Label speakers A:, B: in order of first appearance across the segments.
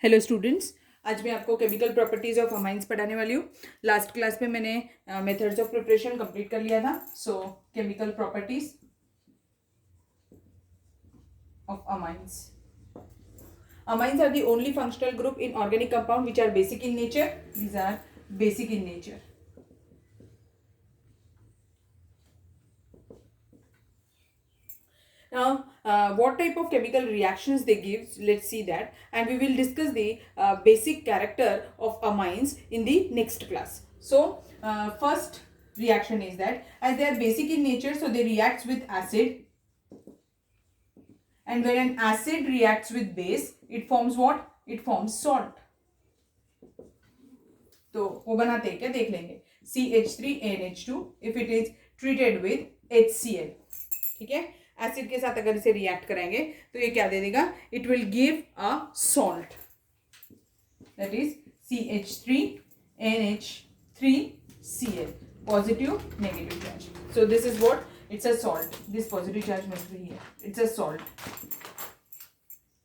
A: Hello students, आज मैं आपको केमिकल प्रॉपर्टीज ऑफ अमाइंस पढ़ाने वाली हूँ। लास्ट क्लास में मैंने मेथड्स ऑफ प्रिपरेशन कंप्लीट कर लिया था। सो chemical properties of amines. Amines are the only functional group in organic compound which are basic in nature. These are basic in nature. Now, what type of chemical reactions they give, let's see that, and we will discuss the basic character of amines in the next class. So, first reaction is that as they are basic in nature, so they react with acid, and when an acid reacts with base, it forms what? It forms salt. तो वो बनाते हैं क्या, देख लेंगे। CH3NH2 if it is treated with HCl, ठीक है। Acid के साथ अगर इसे रिएक्ट कराएंगे तो ये क्या दे देगा, it will give a salt, that is CH3NH3Cl, positive negative charge. So this is what, it's a salt. This positive charge must be here. It's a salt.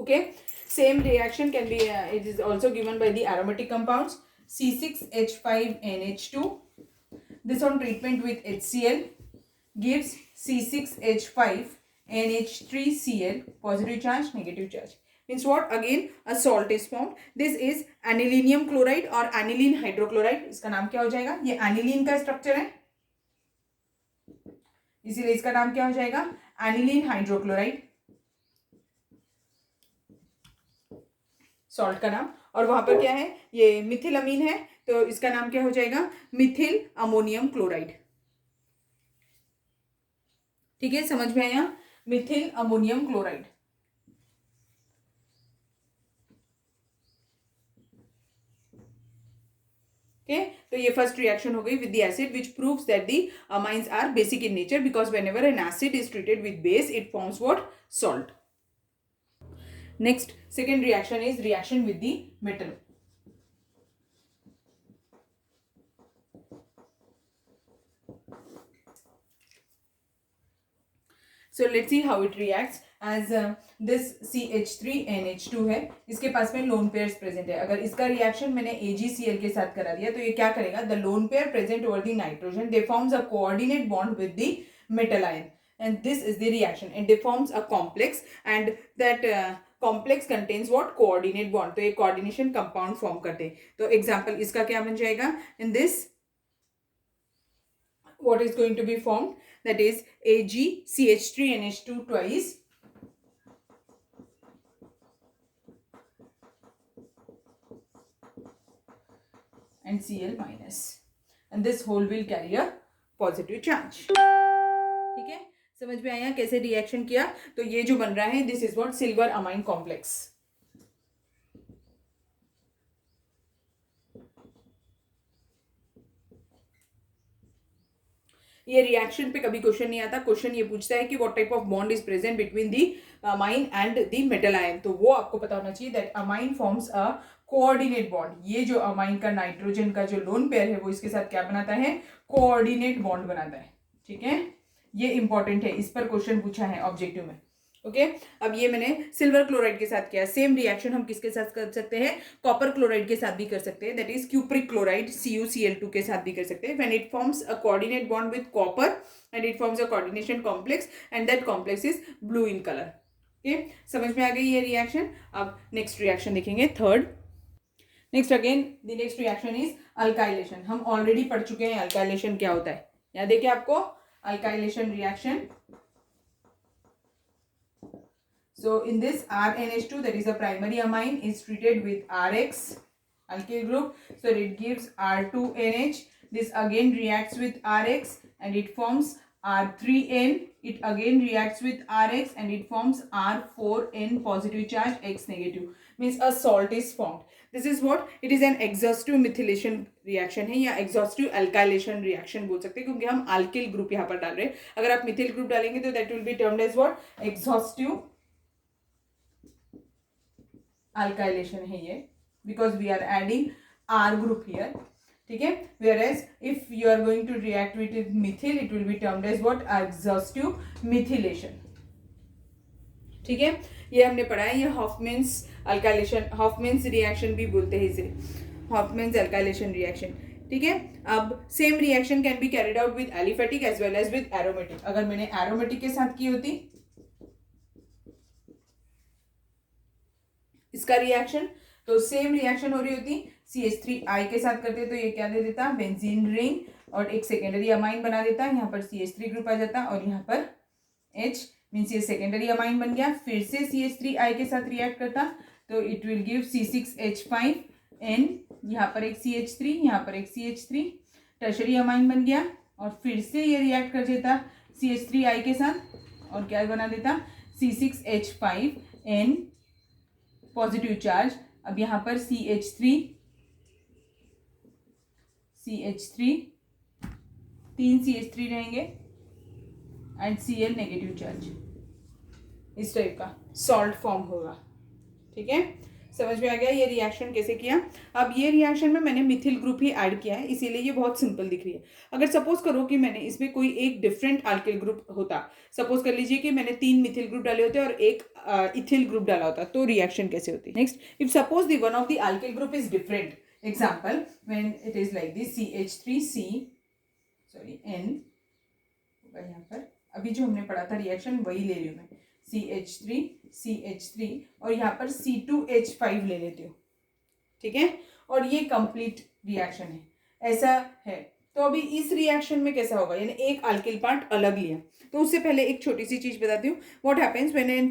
A: Okay. Same reaction can be, it is also given by the aromatic compounds. C6H5NH2. This on treatment with HCl gives C6H5NH3Cl, positive charge, negative charge. Means what? Again a salt is formed. This is anilinium chloride or aniline hydrochloride. इसका नाम क्या हो जाएगा? ये aniline का structure है, इसीलिए इसका नाम क्या हो जाएगा? aniline hydrochloride, सॉल्ट का नाम. और वहां पर क्या है, ये मिथिल अमीन है, तो इसका नाम क्या हो जाएगा? Mithil ammonium chloride. ठीक है, समझ में आया? Mithil ammonium chloride. Okay, तो ये फर्स्ट रिएक्शन हो गई with the acid which proves that the amines are basic in nature because whenever an acid is treated with base it forms what? Salt. Next second reaction is reaction with the metal. So let's see how it reacts. As this CH3NH2 है, इसके पास में lone pairs present है. अगर इसका reaction मैंने AgCl के साथ करा दिया तो ये क्या करेगा? The lone pair present over the nitrogen they forms a coordinate bond with the metal ion and this is the reaction and they forms a complex and that complex contains what? coordinate bond. तो ये coordination compound form करते हैं. तो example इसका क्या बन जाएगा? in this what is going to be formed? That is AgCH3NH2 twice and Cl minus, and this whole will carry a positive charge. ठीक है, समझ में आया कैसे रिएक्शन किया? तो ये जो बन रहा है this is what? Silver amine complex. ये रिएक्शन पे कभी क्वेश्चन नहीं आता. क्वेश्चन ये पूछता है कि what type of bond is present between the amine and the metal ion. तो वो आपको पता होना चाहिए that amine forms a coordinate bond. ये जो अमाइन का नाइट्रोजन का जो लोन पेयर है वो इसके साथ क्या बनाता है? कोऑर्डिनेट बॉन्ड बनाता है. ठीक है, ये इंपॉर्टेंट है, इस पर क्वेश्चन पूछा है ऑब्जेक्टिव में. ओके अब ये मैंने सिल्वर क्लोराइड के साथ किया. सेम रिएक्शन हम किसके साथ कर सकते हैं? कॉपर क्लोराइड के साथ भी कर सकते हैं, that is cupric chloride CuCl2 के साथ भी कर सकते हैं. When it forms a coordinate bond with copper and it forms a coordination complex and that complex is blue in colour. Okay, समझ में आ गई ये रिएक्शन. अब नेक्स्ट रिएक्शन देखेंगे, third. Next again the next reaction is alkylation. हम already पढ़ चुके हैं अल्काइलेशन क्या होता है. याद है क्या आपको? Alkylation reaction. So in this RNH2, that is a primary amine, is treated with RX alkyl group. So it gives R2NH. This again reacts with RX and it forms R3N. It again reacts with RX and it forms R4N, positive charge, X negative. Means a salt is formed. This is what? It is an exhaustive methylation reaction है या exhaustive alkylation reaction बोल सकते हैं क्योंकि हम alkyl group यहाँ पर डाल रहे हैं. अगर आप methyl group डालेंगे तो that will be termed as what? exhaustive alkylation है ये, because we are adding R group here. ठीक है, whereas if you are going to react with methyl it will be termed as what? exhaustive methylation. ठीक है, ये हमने पढ़ा है, ये हॉफमैन्स अल्काइलेशन, हॉफमैन्स रिएक्शन भी बोलते हैं इसे, हॉफमैन्स अल्काइलेशन रिएक्शन। ठीक है, अब same reaction can be carried out with aliphatic as well as with aromatic. अगर मैंने एरोमेटिक के साथ की होती इसका रिएक्शन, तो सेम रिएक्शन हो रही होती, CH3I के साथ करते तो ये क्या दे देता, बेंजीन रिंग, और एक सेकेंडरी अमाइन बना देता, यहाँ पर CH3 ग्रुप आ जाता, और यहाँ पर H मीन्स ये सेकेंडरी अमाइन बन गया। फिर से CH3I के साथ रिएक्ट करता तो इट विल गिव C6H5N, यहाँ पर एक CH3, यहाँ पर एक CH3, टर्शरी अमाइन बन गया। और फिर से ये रिएक्ट कर देता CH3I के साथ और क्या बना देता, C6H5N पॉजिटिव चार्ज। अब यहाँ पर CH3 तीन CH3 रहेंगे एंड Cl नेगेटिव चार्ज, इस टाइप का सॉल्ट फॉर्म होगा। ठीक है, समझ में आ गया ये रिएक्शन कैसे किया। अब ये रिएक्शन में मैंने मिथिल ग्रुप ही ऐड किया है, इसीलिए ये बहुत सिंपल दिख रही है। अगर सपोज करो कि मैंने इसमें कोई एक डिफरेंट अल्किल ग्रुप होता, सपोज कर लीजिए कि मैंने 3 मिथिल ग्रुप डाले होते और एक इथिल ग्रुप डाला होता, तो रिएक्शन कैसे होती। Next, if suppose the one of the alkyl group is different, example when it is like this N होगा यहाँ पर, अभी जो हमने पढ़ा था रिएक्शन वही ले रही हूँ मैं, CH3 और यहाँ पर C2H5 ले लेती हूँ। ठीक है, और ये कंप्लीट रिएक्शन है, ऐसा है। तो अभी इस रिएक्शन में कैसा होगा, यानी एक अल्किल पार्ट अलग लिया। तो उससे पहले एक छोटी सी चीज बताती हूँ, what happens when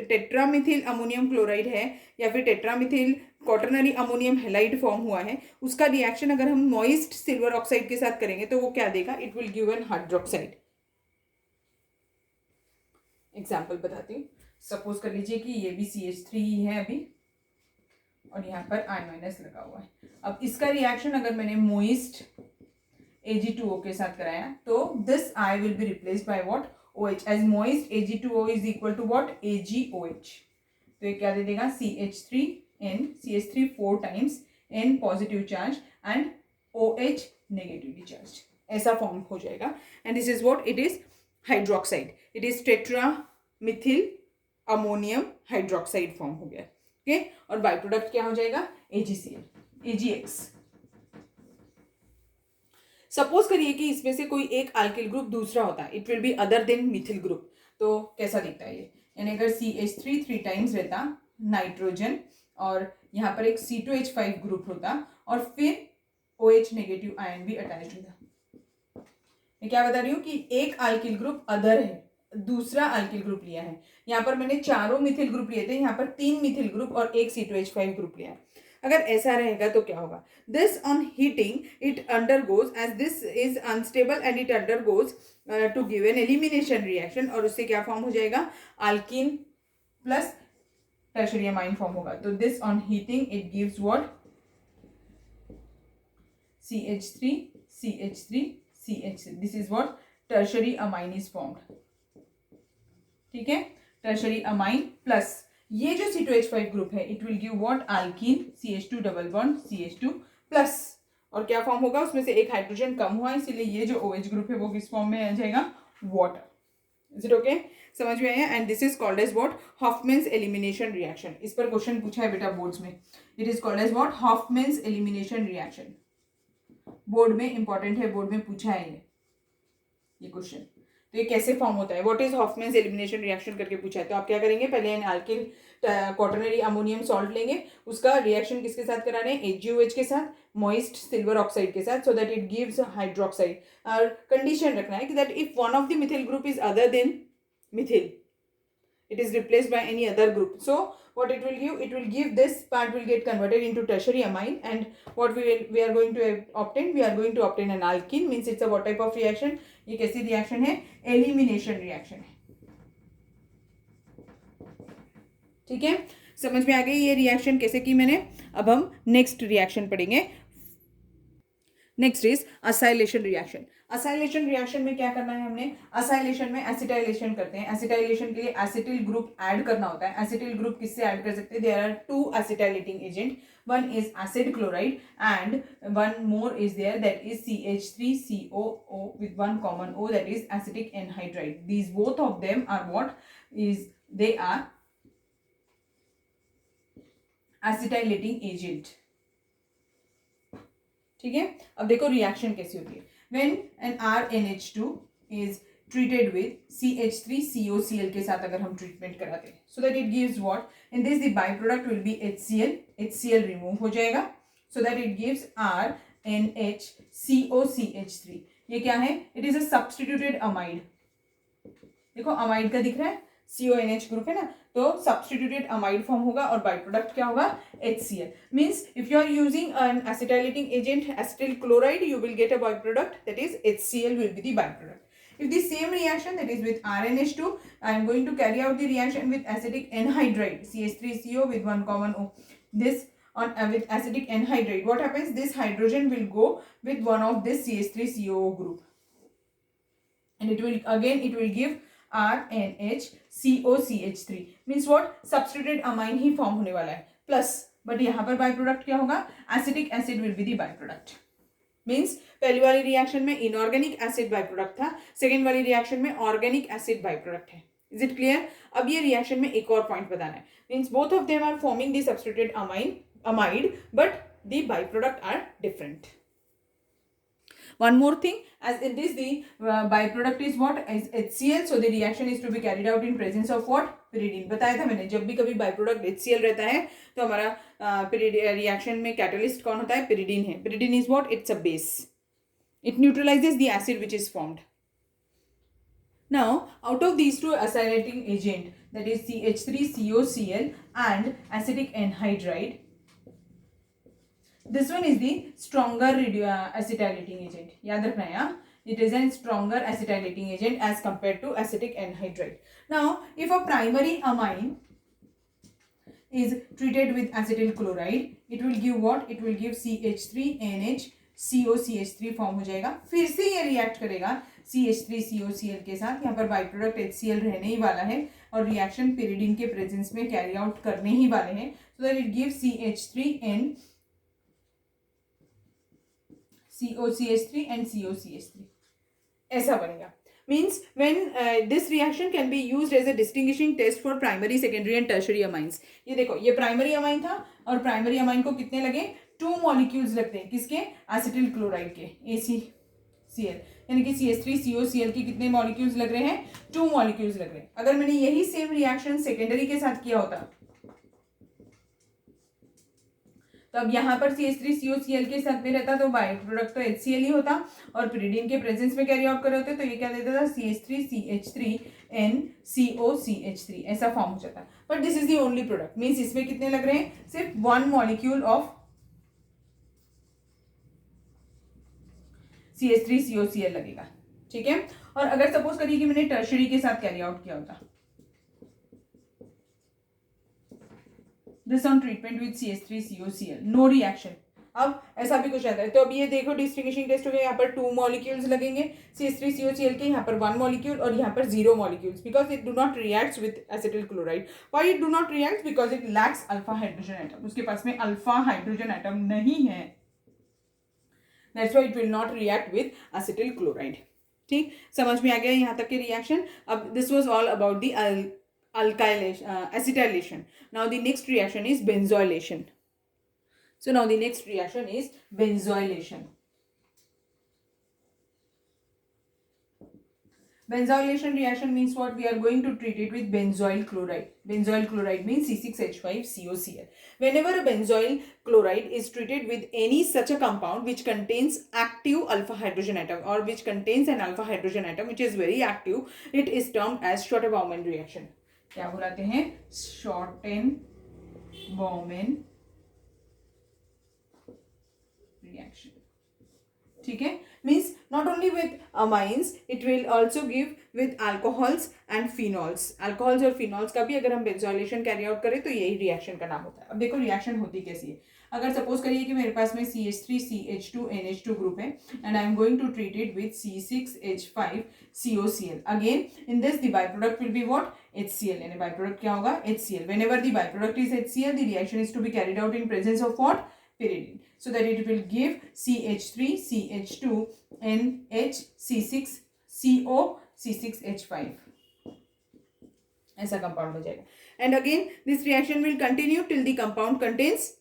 A: tetramethyl ammonium chloride है या फिर tetramethyl quaternary ammonium halide form हुआ है, उसका रिएक्शन अगर हम मॉइस्ट सिल्वर ऑक्साइड के साथ करेंगे तो वो क्या देगा, it will give an hydroxide. Example बताती हूँ, सपोज कर लीजिए कि ये भी CH3 ही है अभी और यहाँ पर I- लगा हुआ है। अब इसका रिएक्शन अगर मैंने मोइस्ट Ag2O के साथ कराया तो this I will be replaced by what, OH, as moist Ag2O is equal to what, AgOH। तो ये क्या दे देगा, CH3 4 times N positive charge and OH negatively charge, ऐसा फॉर्म हो जाएगा। And this is what it is, hydroxide, it is tetramethyl ammonium hydroxide form हो गया। ओके, और बाय प्रोडक्ट क्या हो जाएगा, AgX। सपोज करिए कि इसमें से कोई एक अल्किल ग्रुप दूसरा होता है, it will be other than methyl group, तो कैसा दिखता है ये, यानी अगर CH3 3 टाइम्स रहता नाइट्रोजन और यहाँ पर एक C2H5 ग्रुप होता और फिर OH नेगेटिव आयन भी अटैच होता। मैं क्या बता रही हूँ कि एक अल्किल ग्रुप अदर है, दूसरा अल्किल ग्रुप लिया है। यहाँ पर मैंने 4 मिथिल ग्रुप लिए थे, यहाँ पर 3 मिथिल ग्रुप और एक C2H5 ग्रुप लिया है। अगर ऐसा रहेगा तो क्या होगा, this on heating it undergoes, as this is unstable and it undergoes to give an elimination reaction, और उससे क्या फॉर्म हो जाएगा, alkene plus tertiary amine form होगा। तो this on heating it gives what, CH3, this is what tertiary amine is formed। ठीक है, tertiary amine plus ये जो C2H5 ग्रुप है it will give what, alkyne CH2 double bond CH2 plus, और क्या form होगा, उसमें से एक हाइड्रोजन कम हुआ, इसीलिए ये जो OH ग्रुप है वो किस फॉर्म में आ जाएगा, वाटर। इज इट ओके, समझ में आया। And this is called as what, Hoffmann's elimination reaction. इस पर क्वेश्चन पूछा है बेटा बोर्ड्स में, it is called as what, Hoffmann's elimination reaction. Board में इंपॉर्टेंट है, बोर्ड में पूछा है ये क्वेश्चन। तो ये कैसे फॉर्म होता है, what is Hofmann's elimination reaction करके पूछा है। तो आप क्या करेंगे, पहले an alkyl quaternary ammonium salt लेंगे, उसका रिएक्शन किसके साथ कराना है, AgOH के साथ, मॉइस्ट सिल्वर ऑक्साइड के साथ, सो दैट इट गिव्स हाइड्रोक्साइड। और कंडीशन रखना है कि that if one of the methyl group is other than Mithil, it is replaced by any other group. So what it will give this part will get converted into tertiary amine, and what we are going to obtain, we are going to obtain an alkene, means it's a what type of reaction, ये कैसी reaction है, elimination reaction है। ठीक है, समझ में आ गई ये रिएक्शन कैसे की मैंने। अब हम नेक्स्ट रिएक्शन पढ़ेंगे, next is acylation reaction. Acylation reaction में क्या करना है हमने, असाइलेशन में एसिटाइलेशन करते हैं। एसिटाइलेशन के लिए एसिटिल ग्रुप ऐड करना होता है। एसिटिल ग्रुप किससे ऐड कर सकते हैं, there are 2 acetylating agent, one is acid chloride and one more is there, that is CH3COO with one common O, that is acetic anhydride. These both of them are what is, they are acetylating agent. ठीक है, अब देखो reaction कैसी होती है। When an RNH2 is treated with CH3COCl के साथ अगर हम ट्रीटमेंट कराते हैं, so that it gives what, in this the by product will be HCl remove हो जाएगा, सो दैट इट गिव्स RNHCOCH3। ये क्या है, it is a substituted amide. देखो अमाइड का दिख रहा है, CONH ग्रुप है ना, तो सब्स्टिट्यूटेड अमाइड फॉर्म होगा और बाय प्रोडक्ट क्या होगा, HCl। Means if you are using an acetylating agent acetyl chloride, you will get a byproduct, that is HCl will be the byproduct. If the same reaction, that is with RNH2, I am going to carry out the reaction with acetic anhydride, CH3CO with one common O. This on with acetic anhydride, what happens, this hydrogen will go with one of this CH3CO group, and it will again give RNHCOCH3। Means what, substituted amine he form होने वाला है plus, but यहाँ पर bye product क्या होगा, acetic acid will be the by product. Means पहली वाली reaction में इनऑर्गेनिक एसिड बाय प्रोडक्ट था, सेकेंड वाली रिएक्शन में ऑर्गेनिक एसिड बाय प्रोडक्ट है। Is it clear? अब ये रिएक्शन में एक और पॉइंट बताना है, means both of them are forming the substituted amide, but the by product are different. One more thing, as in this the byproduct is what, is HCl, so the reaction is to be carried out in presence of what, pyridine। बताया था मैंने, जब भी कभी byproduct HCl रहता है तो हमारा रिएक्शन में कैटलिस्ट कौन होता है, pyridine है। pyridine is what, it's a base, it neutralizes the acid which is formed। Now out of these two acylating agent, that is CH3COCl and acetic anhydride, this one is the stronger acetylating agent। याद रखना है यार, it is a stronger acetylating agent as compared to acetic anhydride। Now if a primary amine is treated with acetyl chloride, it will give what, it will give CH3NHCOCH3 form हो जाएगा। फिर से ये react करेगा CH3COCl के साथ, यहाँ पर बाई प्रोडक्ट HCl रहने ही वाला है और रिएक्शन pyridine के प्रेजेंस में कैरी आउट करने ही वाले हैं, so that it gives COCH3 and COCH3 ऐसा बनेगा। Means when this reaction can be used as a distinguishing test for primary, secondary and tertiary amines. ये देखो, ये प्राइमरी अमाइन था और प्राइमरी अमाइन को कितने लगे, 2 मॉलिक्यूल्स लगते हैं, किसके, एसिटिल क्लोराइड के, ACCl, यानी कि CH3COCl के कितने मॉलिक्यूल्स लग रहे हैं, 2 मॉलिक्यूल्स लग रहे हैं। अगर मैंने यही सेम रिएक्शन सेकेंडरी के साथ किया होता तो अब यहाँ पर CH3COCl के साथ में रहता तो बाय प्रोडक्ट तो HCl ही होता, और pyridine के प्रेजेंस में कैरी आउट कर रहे होते तो ये क्या देता था, CH3CH3NCOCH3 ऐसा फॉर्म हो जाता। But this is the only product, means इसमें कितने लग रहे हैं, सिर्फ 1 मॉलिक्यूल ऑफ CH3COCl लगेगा। ठीक है, और अगर सपोज करिए कि मैंने टर्शरी के साथ कैरी आउट किया होता, this on treatment with CH3COCl, no reaction. अब ऐसा भी कुछ आता है, तो अब ये देखो डिस्टिंग्विशिंग टेस्ट हो गया, यहाँ पर 2 मॉलिक्यूल्स लगेंगे CH3COCl के, यहाँ पर 1 मॉलिक्यूल और यहाँ पर 0 molecules, because it do not reacts with acetyl chloride. Why it do not react, because it lacks alpha hydrogen atom, उसके पास में अल्फा हाइड्रोजन एटम नहीं है, that's why it will not react with acetyl chloride. ठीक, समझ में आ गया यहाँ तक के रिएक्शन। अब this was all about the acetylation। Now the next reaction is benzylation। So now the next reaction is benzylation। Benzylation reaction means what, we are going to treat it with benzoyl chloride। Benzoyl chloride means C6H5COCl। Whenever a benzoyl chloride is treated with any such a compound which contains active alpha hydrogen atom or which contains an alpha hydrogen atom which is very active, it is termed as Schotte-Baumann reaction। क्या बुलाते हैं, Schotte-Baumann reaction। ठीक है, means not only with amines, it will also give with alcohols and phenols. Alcohols और phenols का भी अगर हम बेंजोइलेशन कैरी आउट करें तो यही रिएक्शन का नाम होता है। अब देखो रिएक्शन होती कैसी है। अगर सपोज करिए कि मेरे पास में CH3CH2NH2 ग्रुप है and I am going to treat it with C6H5COCl। Again in this the by product will be what, HCl, यानी बाय प्रोडक्ट क्या होगा, HCl। Whenever the by product is HCl, the reaction is to be carried out in presence of what, pyridine, so that it will give CH3CH2NHC6CO C6H5 ऐसा compound हो जाएगा। And again this reaction will continue till the compound contains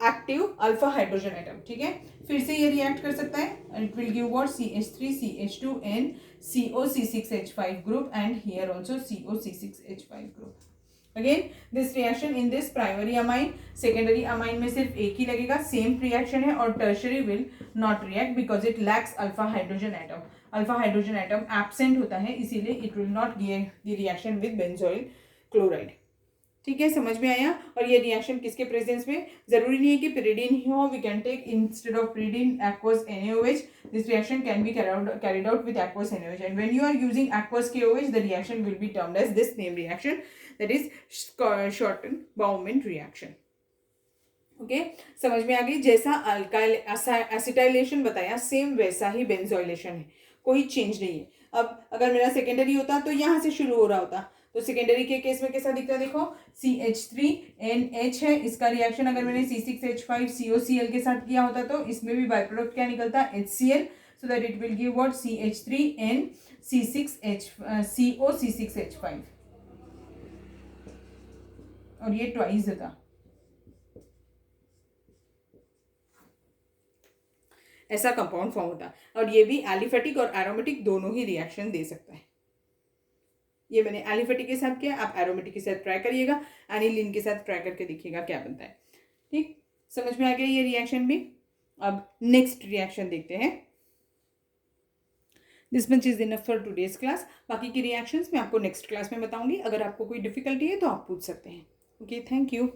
A: active alpha hydrogen atom. ठीक है, फिर से ये react कर सकता है and it will give what CH3CH2N COC6H5 group and here also COC6H5 group. Again this reaction in this primary amine, secondary amine में सिर्फ एक ही लगेगा, सेम रिएक्शन है, और tertiary will not react because it lacks alpha hydrogen atom. Alpha hydrogen atom absent होता है, इसीलिए it will not give the reaction with benzoyl chloride. ठीक है, समझ में आया. और ये रिएक्शन किसके प्रेजेंस में, जरूरी नहीं है कि pyridine ही हो, we can take instead of pyridine aqueous NaOH. This reaction can be carried out with aqueous NaOH, and when you are using aqueous KOH the reaction will be termed as this name reaction, that is Schotten-Baumann reaction. Okay, समझ में आ गई. जैसा alkyl acetylation बताया same वैसा ही benzoylation है, कोई change नहीं है. अब अगर मेरा सेकेंडरी होता तो यहाँ से शुरू हो रहा होता, तो सेकेंडरी के केस में कैसा दिखता है, देखो CH3NH है, इसका रिएक्शन अगर मैंने C6H5 COCl के साथ किया होता तो इसमें भी बाय प्रोडक्ट क्या निकलता HCl, so that it will give what CH3N COC6H5, और ये ट्वाइस होता. ऐसा कंपाउंड फॉर्म होता है, और ये भी एलिफेटिक और एरोमेटिक दोनों ही रिएक्शन दे सकता है. ये मैंने एलिफेटिक के साथ किया, आप एरोमेटिक के साथ ट्राई करिएगा, एनिलीन के साथ ट्राई करके देखिएगा क्या बनता है. ठीक, समझ में आ गया ये रिएक्शन भी. अब नेक्स्ट रिएक्शन देखते हैं. This much is enough for today's class. बाकी की रिएक्शंस मैं आपको नेक्स्ट क्लास में बताऊंगी. अगर आपको कोई डिफिकल्टी है तो आप पूछ सकते हैं. Okay, thank you.